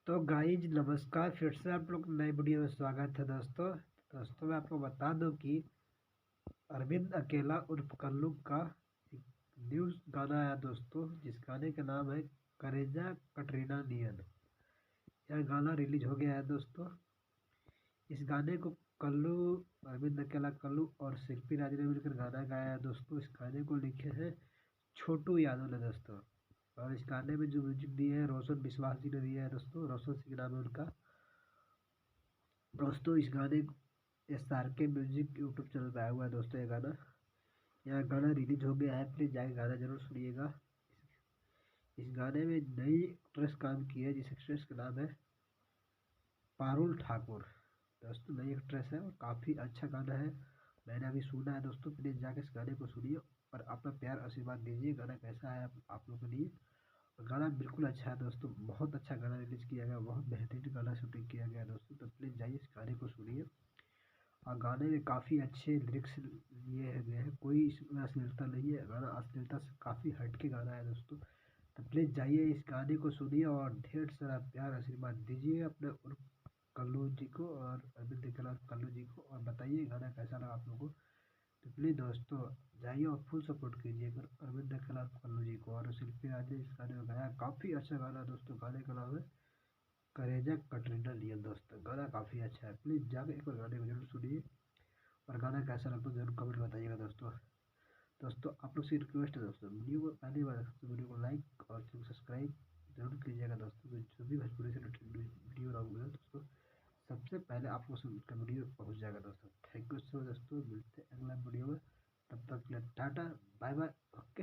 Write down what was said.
तो गाइज नमस्कार, फिर से आप लोग नए वीडियो में स्वागत है दोस्तों मैं आपको बता दूं कि अरविंद अकेला उर्फ कल्लू का एक न्यू गाना आया दोस्तों, जिस गाने का नाम है करेजा कटरीना नियन। यह गाना रिलीज हो गया है दोस्तों। इस गाने को कल्लू अरविंद अकेला कल्लू और शिल्पी राज ने मिलकर गाना गाया है दोस्तों। इस गाने को लिखे हैं छोटू यादव ने दोस्तों, और इस गाने में जो म्यूजिक दिए है रोशन विश्वास जी ने दिया है दोस्तों। रोशन सिंह नाम है उनका दोस्तों। इस गाने एस आर के म्यूजिक यूट्यूब चैनल पे आया हुआ है दोस्तों। ये गाना यह गाना रिलीज हो गया है, प्लीज़ जाके गाना जरूर सुनिएगा। इस गाने में नई एक्ट्रेस काम की है, जिस एक्ट्रेस का नाम है पारुल ठाकुर दोस्तों। नई एक्ट्रेस है और काफ़ी अच्छा गाना है, मैंने अभी सुना है दोस्तों। प्लीज़ जाके इस गाने को सुनिए और अपना प्यार आशीर्वाद दीजिए। गाना कैसा है आप लोगों के लिए? गाना बिल्कुल अच्छा है दोस्तों, बहुत अच्छा गाना रिलीज किया गया, बहुत बेहतरीन गाना शूटिंग किया गया दोस्तों। तो प्लीज़ जाइए इस गाने को सुनिए। और गाने में काफ़ी अच्छे लिरिक्स लिए गए हैं, कोई इसमें अश्लीलता नहीं है। गाना अश्लीलता से काफ़ी हट के गाना है दोस्तों। तो प्लीज़ जाइए इस गाने को सुनिए और ढेर सारा प्यार आशीर्वाद दीजिए अपने उर्फ कल्लू जी को और अरविंद कलाल कल्लू जी को, और बताइए गाना कैसा लगा आप लोगों को। तो प्लीज़ दोस्तों जाइए और फुल सपोर्ट कीजिए अरविंद कलाल कल्लू जी को। और शिल्पी राज ने इस गाने में गाया, काफ़ी अच्छा गाना दोस्तों। गाने का नाम है करेजा कटरीना लियन दोस्तों। गाना काफ़ी अच्छा है, प्लीज़ जाकर एक बार गाने को जरूर सुनिए और गाना कैसा लगता है जरूर कमेंट बताइएगा दोस्तों। दोस्तों आप लोग से रिक्वेस्ट है दोस्तों, वीडियो को पहली बार तो वीडियो को लाइक और सब्सक्राइब जरूर कीजिएगा दोस्तों। जो भी भोजपुरी से रिलेटेड वीडियो लाऊंगा दोस्तों, सबसे पहले आप लोग से उनका वीडियो पहुंच जाएगा दोस्तों। थैंक यू सो दोस्तों, मिलते हैं अगला वीडियो में। तब तक के लिए टाटा बाय बाय, ओके।